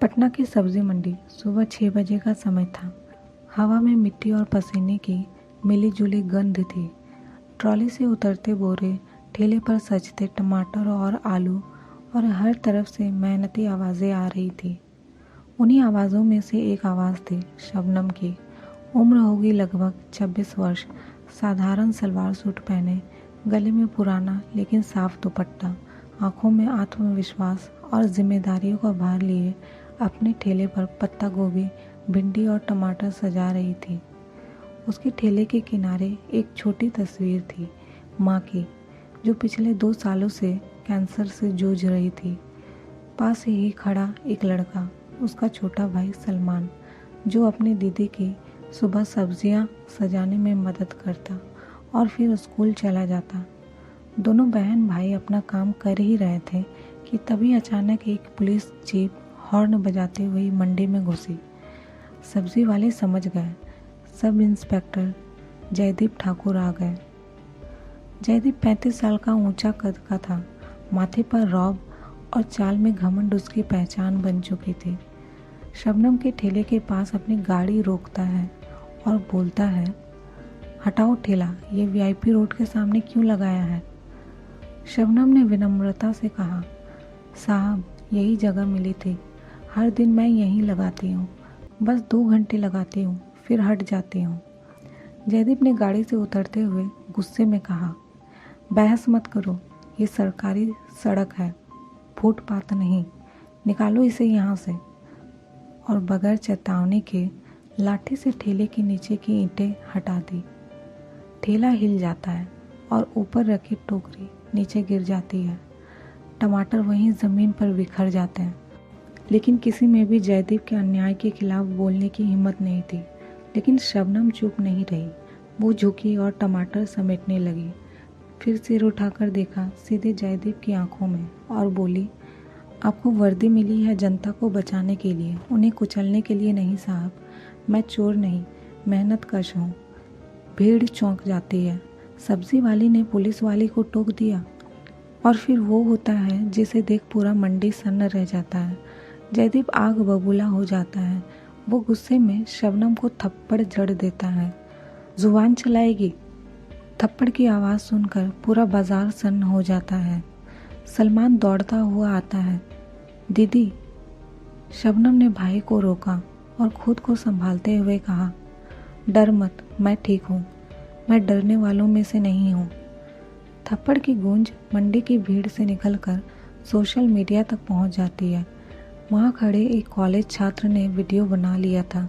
पटना की सब्जी मंडी सुबह 6 बजे का समय था। हवा में मिट्टी और पसीने की मिली-जुली गंध थी। ट्रॉली से उतरते बोरे, ठेले पर सजते टमाटर और आलू और हर तरफ से मेहनती आवाज़ें आ रही थी। उन्हीं आवाज़ों में से एक आवाज़ थी शबनम की। उम्र होगी लगभग 26 वर्ष, साधारण सलवार सूट पहने, गले में पुराना लेकिन साफ दुपट्टा, आंखों में आत्मविश्वास और जिम्मेदारियों का भार लिए अपने ठेले पर पत्ता गोभी, भिंडी और टमाटर सजा रही थी। उसके ठेले के किनारे एक छोटी तस्वीर थी, माँ की, जो पिछले 2 सालों से कैंसर से जूझ रही थी। पास ही खड़ा एक लड़का, उसका छोटा भाई सलमान, जो अपनी दीदी की सुबह सब्जियां सजाने में मदद करता और फिर स्कूल चला जाता। दोनों बहन भाई अपना काम कर ही रहे थे कि तभी अचानक एक पुलिस जीप हॉर्न बजाते हुए मंडी में घुसी। सब्जी वाले समझ गए, सब इंस्पेक्टर जयदीप ठाकुर आ गए। जयदीप 35 साल का ऊंचा कद का था। माथे पर रौब और चाल में घमंड उसकी पहचान बन चुकी थी। शबनम के ठेले के पास अपनी गाड़ी रोकता है और बोलता है, हटाओ ठेला, ये वीआईपी रोड के सामने क्यों लगाया है? शबनम ने विनम्रता से कहा, साहब यही जगह मिली थी, हर दिन मैं यहीं लगाती हूँ, बस 2 घंटे लगाती हूँ, फिर हट जाती हूँ। जयदीप ने गाड़ी से उतरते हुए गुस्से में कहा, बहस मत करो, ये सरकारी सड़क है, फुटपाथ नहीं, निकालो इसे यहाँ से। और बगैर चेतावनी के लाठी से ठेले के नीचे की ईंटें हटा दी। ठेला हिल जाता है और ऊपर रखी टोकरी नीचे गिर जाती है। टमाटर वहीं ज़मीन पर बिखर जाते हैं, लेकिन किसी में भी जयदीप के अन्याय के खिलाफ बोलने की हिम्मत नहीं थी। लेकिन शबनम चुप नहीं रही। वो झुकी और टमाटर समेटने लगी। फिर सिर उठाकर देखा सीधे जयदीप की आंखों में और बोली, आपको वर्दी मिली है जनता को बचाने के लिए, उन्हें कुचलने के लिए नहीं साहब। मैं चोर नहीं, मेहनत कश हूँ। भीड़ चौंक जाती है। सब्जी वाली ने पुलिस वाली को टोक दिया और फिर वो होता है जिसे देख पूरा मंडी सन्न रह जाता है। जयदीप आग बबूला हो जाता है। वो गुस्से में शबनम को थप्पड़ जड़ देता है। जुबान चलाएगी। थप्पड़ की आवाज़ सुनकर पूरा बाजार सन्न हो जाता है। सलमान दौड़ता हुआ आता है। दीदी। शबनम ने भाई को रोका और खुद को संभालते हुए कहा, डर मत, मैं ठीक हूँ, मैं डरने वालों में से नहीं हूँ। थप्पड़ की गूंज मंडी की भीड़ से निकलकर सोशल मीडिया तक पहुँच जाती है। वहाँ खड़े एक कॉलेज छात्र ने वीडियो बना लिया था।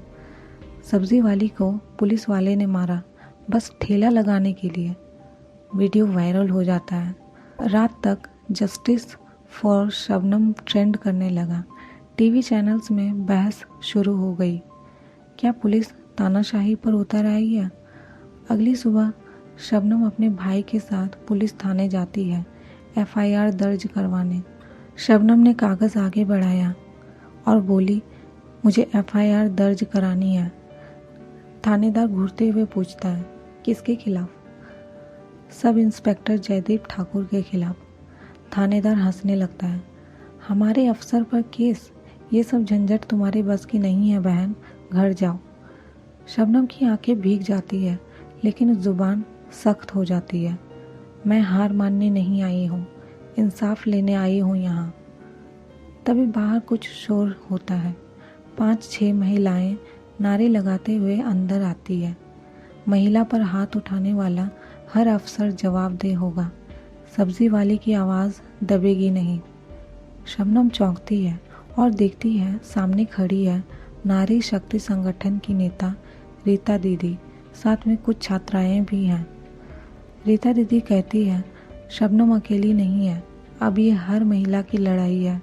सब्जी वाली को पुलिस वाले ने मारा, बस ठेला लगाने के लिए। वीडियो वायरल हो जाता है। रात तक जस्टिस फॉर शबनम ट्रेंड करने लगा। टीवी चैनल्स में बहस शुरू हो गई। क्या पुलिस तानाशाही पर उतर आई है? अगली सुबह शबनम अपने भाई के साथ पुलिस थाने जाती है एफआईआर दर्ज करवाने। शबनम ने कागज़ आगे बढ़ाया और बोली, मुझे एफआईआर दर्ज करानी है। थानेदार घूरते हुए पूछता है, किसके खिलाफ? सब इंस्पेक्टर जयदीप ठाकुर के खिलाफ। थानेदार हंसने लगता है, हमारे अफसर पर केस? ये सब झंझट तुम्हारे बस की नहीं है बहन, घर जाओ। शबनम की आंखें भीग जाती है, लेकिन जुबान सख्त हो जाती है। मैं हार मानने नहीं आई हूँ, इंसाफ लेने आई हूँ यहाँ। तभी बाहर कुछ शोर होता है। 5-6 महिलाएं नारे लगाते हुए अंदर आती है। महिला पर हाथ उठाने वाला हर अफसर जवाबदेह होगा। सब्जी वाली की आवाज़ दबेगी नहीं। शबनम चौंकती है और देखती है सामने खड़ी है नारी शक्ति संगठन की नेता रीता दीदी, साथ में कुछ छात्राएं भी हैं। रीता दीदी कहती है, शबनम अकेली नहीं है, अब ये हर महिला की लड़ाई है।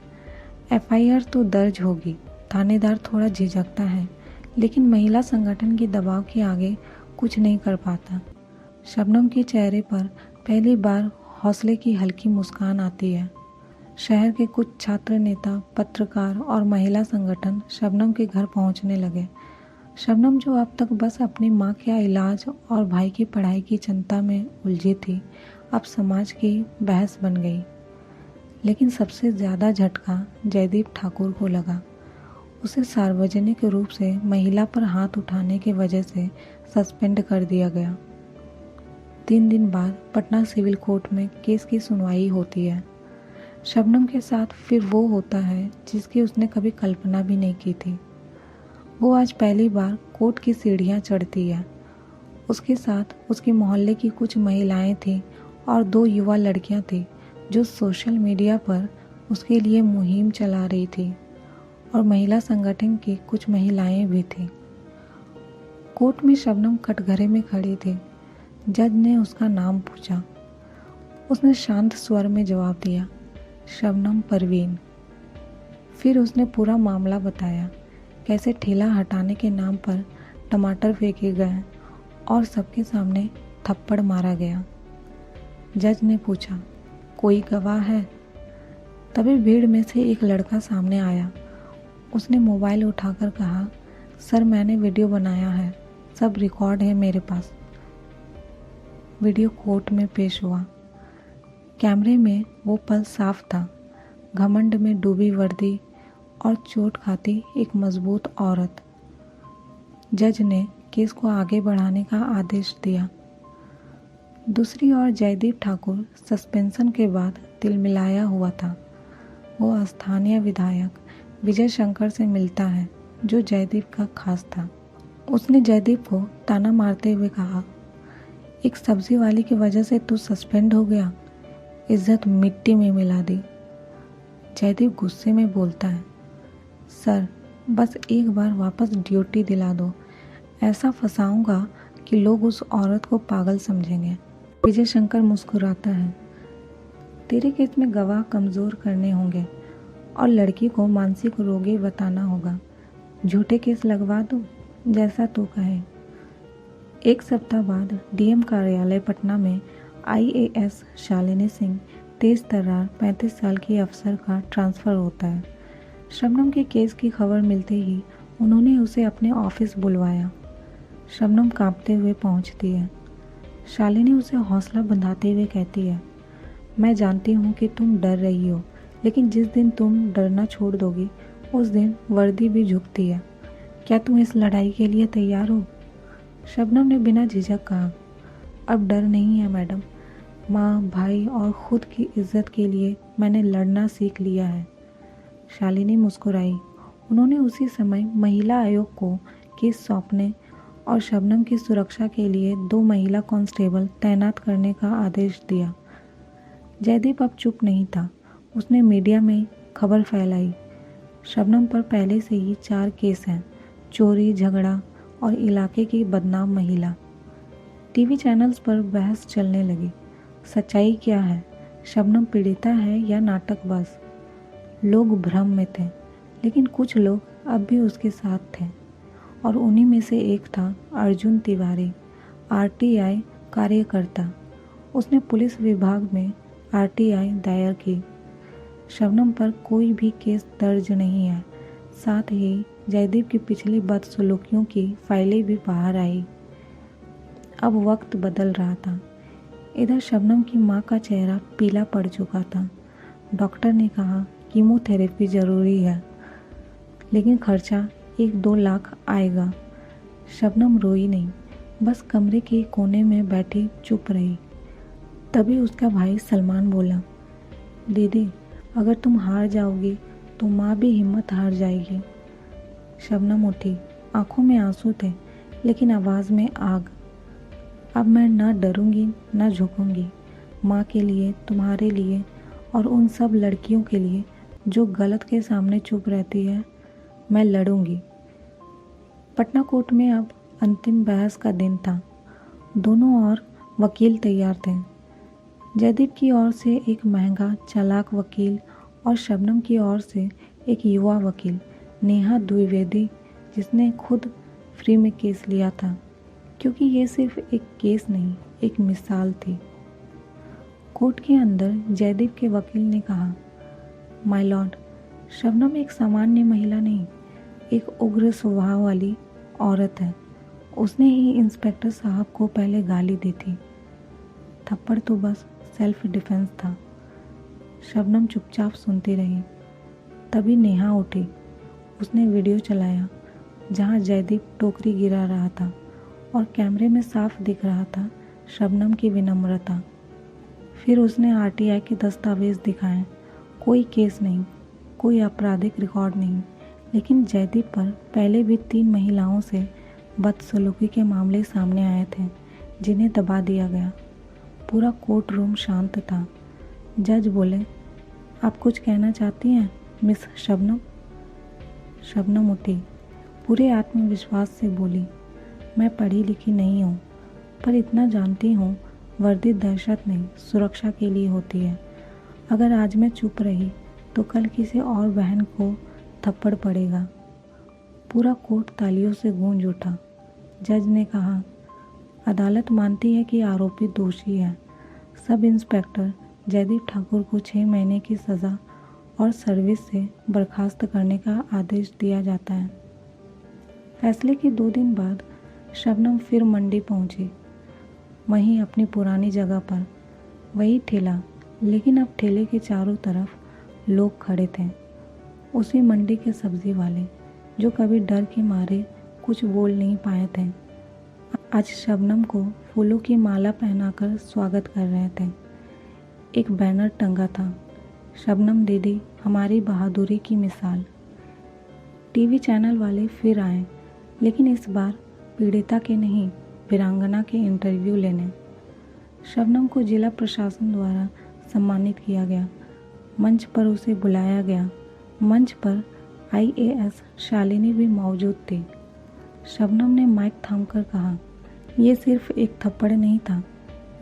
एफआईआर तो दर्ज होगी। थानेदार थोड़ा झिझकता है, लेकिन महिला संगठन के दबाव के आगे कुछ नहीं कर पाता। शबनम के चेहरे पर पहली बार हौसले की हल्की मुस्कान आती है। शहर के कुछ छात्र नेता, पत्रकार और महिला संगठन शबनम के घर पहुंचने लगे। शबनम, जो अब तक बस अपनी माँ के इलाज और भाई की पढ़ाई की चिंता में उलझी थी, अब समाज की बहस बन गई। लेकिन सबसे ज़्यादा झटका जयदीप ठाकुर को लगा। उसे सार्वजनिक रूप से महिला पर हाथ उठाने की वजह से सस्पेंड कर दिया गया। 3 दिन बाद पटना सिविल कोर्ट में केस की सुनवाई होती है। शबनम के साथ फिर वो होता है जिसकी उसने कभी कल्पना भी नहीं की थी। वो आज पहली बार कोर्ट की सीढ़ियाँ चढ़ती है। उसके साथ उसके मोहल्ले की कुछ महिलाएं थीं और 2 युवा लड़कियां थीं जो सोशल मीडिया पर उसके लिए मुहिम चला रही थी, और महिला संगठन की कुछ महिलाएं भी थीं। कोर्ट में शबनम कटघरे में खड़ी थी। जज ने उसका नाम पूछा। उसने शांत स्वर में जवाब दिया, शबनम परवीन। फिर उसने पूरा मामला बताया, कैसे ठेला हटाने के नाम पर टमाटर फेंके गए और सबके सामने थप्पड़ मारा गया। जज ने पूछा, कोई गवाह है? तभी भीड़ में से एक लड़का सामने आया। उसने मोबाइल उठाकर कहा, सर मैंने वीडियो बनाया है, सब रिकॉर्ड है मेरे पास। वीडियो कोर्ट में पेश हुआ। कैमरे में वो पल साफ था, घमंड में डूबी वर्दी और चोट खाती एक मजबूत औरत। जज ने केस को आगे बढ़ाने का आदेश दिया। दूसरी ओर जयदीप ठाकुर सस्पेंशन के बाद तिलमिलाया हुआ था। वो स्थानीय विधायक विजय शंकर से मिलता है, जो जयदीप का खास था। उसने जयदीप को ताना मारते हुए कहा, एक सब्जी वाली की वजह से तू सस्पेंड हो गया, इज्जत मिट्टी में मिला दी। जयदीप गुस्से में बोलता है, सर बस एक बार वापस ड्यूटी दिला दो, ऐसा फंसाऊंगा कि लोग उस औरत को पागल समझेंगे। विजय शंकर मुस्कुराता है, तेरे केस में गवाह कमज़ोर करने होंगे और लड़की को मानसिक रोगी बताना होगा। झूठे केस लगवा दो, जैसा तू कहे। 1 सप्ताह बाद डीएम कार्यालय पटना में आईएएस शालिनी सिंह तेज तर्रार 35 साल की अफसर का ट्रांसफ़र होता है। शबनम के केस की खबर मिलते ही उन्होंने उसे अपने ऑफिस बुलवाया। शबनम कांपते हुए पहुंचती है। शालिनी उसे हौसला बंधाते हुए कहती है, मैं जानती हूँ कि तुम डर रही हो, लेकिन जिस दिन तुम डरना छोड़ दोगी उस दिन वर्दी भी झुकती है। क्या तुम इस लड़ाई के लिए तैयार हो? शबनम ने बिना झिझक कहा, अब डर नहीं है मैडम, माँ, भाई और खुद की इज्जत के लिए मैंने लड़ना सीख लिया है। शालिनी मुस्कुराई। उन्होंने उसी समय महिला आयोग को केस सौंपने और शबनम की सुरक्षा के लिए 2 महिला कांस्टेबल तैनात करने का आदेश दिया। जयदीप अब चुप नहीं था। उसने मीडिया में खबर फैलाई, शबनम पर पहले से ही 4 केस हैं, चोरी, झगड़ा और इलाके की बदनाम महिला। टीवी चैनल्स पर बहस चलने लगी, सच्चाई क्या है, शबनम पीड़िता है या नाटकबाज? लोग भ्रम में थे, लेकिन कुछ लोग अब भी उसके साथ थे, और उन्हीं में से एक था अर्जुन तिवारी, आरटीआई कार्यकर्ता। उसने पुलिस विभाग में आरटीआई दायर की। शबनम पर कोई भी केस दर्ज नहीं है। साथ ही जयदीप की पिछली बदसलूकियों की फाइलें भी बाहर आई। अब वक्त बदल रहा था। इधर शबनम की माँ का चेहरा पीला पड़ चुका था। डॉक्टर ने कहा कीमोथेरेपी ज़रूरी है, लेकिन खर्चा 1-2 लाख आएगा। शबनम रोई नहीं, बस कमरे के कोने में बैठी चुप रही। तभी उसका भाई सलमान बोला, दीदी अगर तुम हार जाओगी तो माँ भी हिम्मत हार जाएगी। शबनम उठी, आंखों में आंसू थे लेकिन आवाज़ में आग। अब मैं ना डरूंगी ना झुकूंगी, माँ के लिए, तुम्हारे लिए और उन सब लड़कियों के लिए जो गलत के सामने चुप रहती है। मैं लड़ूंगी। पटना कोर्ट में अब अंतिम बहस का दिन था। दोनों ओर वकील तैयार थे। जयदीप की ओर से एक महंगा चालाक वकील और शबनम की ओर से एक युवा वकील, नेहा द्विवेदी, जिसने खुद फ्री में केस लिया था, क्योंकि ये सिर्फ एक केस नहीं, एक मिसाल थी। कोर्ट के अंदर जयदीप के वकील ने कहा, माय लॉर्ड, शबनम एक सामान्य महिला नहीं, एक उग्र स्वभाव वाली औरत है। उसने ही इंस्पेक्टर साहब को पहले गाली दी थी। थप्पड़ तो बस सेल्फ डिफेंस था। शबनम चुपचाप सुनती रही। तभी नेहा उठी। उसने वीडियो चलाया जहां जयदीप टोकरी गिरा रहा था और कैमरे में साफ दिख रहा था शबनम की विनम्रता। फिर उसने आरटीआई के दस्तावेज दिखाए। कोई केस नहीं, कोई आपराधिक रिकॉर्ड नहीं, लेकिन जयदीप पर पहले भी 3 महिलाओं से बदसलूकी के मामले सामने आए थे जिन्हें दबा दिया गया। पूरा कोर्ट रूम शांत था। जज बोले, आप कुछ कहना चाहती हैं मिस शबनम? शबनम उठी, पूरे आत्मविश्वास से बोली, मैं पढ़ी लिखी नहीं हूँ, पर इतना जानती हूँ वर्दी दहशत नहीं, सुरक्षा के लिए होती है। अगर आज मैं चुप रही तो कल किसी और बहन को थप्पड़ पड़ेगा। पूरा कोर्ट तालियों से गूंज उठा। जज ने कहा, अदालत मानती है कि आरोपी दोषी है। सब इंस्पेक्टर जयदीप ठाकुर को 6 महीने की सज़ा और सर्विस से बर्खास्त करने का आदेश दिया जाता है। फैसले के 2 दिन बाद शबनम फिर मंडी पहुंची, वहीं अपनी पुरानी जगह पर। वही ठेला, लेकिन अब ठेले के चारों तरफ लोग खड़े थे। उसी मंडी के सब्जी वाले जो कभी डर के मारे कुछ बोल नहीं पाए थे, आज शबनम को फूलों की माला पहनाकर स्वागत कर रहे थे। एक बैनर टंगा था, शबनम दीदी हमारी बहादुरी की मिसाल। टीवी चैनल वाले फिर आए, लेकिन इस बार पीड़िता के नहीं, वीरांगना के इंटरव्यू लेने। शबनम को जिला प्रशासन द्वारा सम्मानित किया गया। मंच पर उसे बुलाया गया। मंच पर IAS शालिनी भी मौजूद थी। शबनम ने माइक थामकर कहा, ये सिर्फ एक थप्पड़ नहीं था,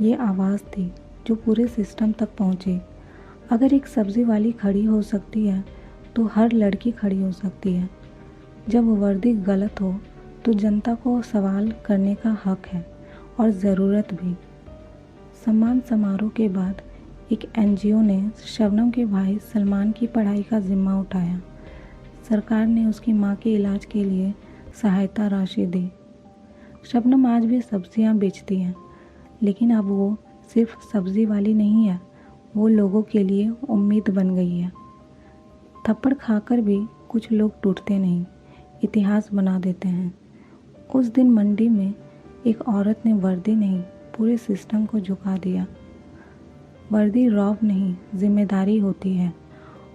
ये आवाज़ थी जो पूरे सिस्टम तक पहुंची। अगर एक सब्जी वाली खड़ी हो सकती है तो हर लड़की खड़ी हो सकती है। जब वर्दी गलत हो तो जनता को सवाल करने का हक है और ज़रूरत भी। सम्मान समारोह के बाद एक NGO ने शबनम के भाई सलमान की पढ़ाई का जिम्मा उठाया। सरकार ने उसकी मां के इलाज के लिए सहायता राशि दी। शबनम आज भी सब्जियां बेचती हैं, लेकिन अब वो सिर्फ सब्जी वाली नहीं है, वो लोगों के लिए उम्मीद बन गई है। थप्पड़ खाकर भी कुछ लोग टूटते नहीं, इतिहास बना देते हैं। उस दिन मंडी में एक औरत ने वर्दी नहीं, पूरे सिस्टम को झुका दिया। वर्दी रौब नहीं, जिम्मेदारी होती है,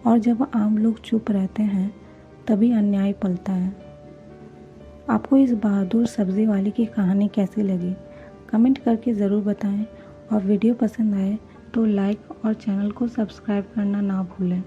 और जब आम लोग चुप रहते हैं तभी अन्याय पलता है। आपको इस बहादुर सब्जी वाली की कहानी कैसी लगी? कमेंट करके ज़रूर बताएं, और वीडियो पसंद आए तो लाइक और चैनल को सब्सक्राइब करना ना भूलें।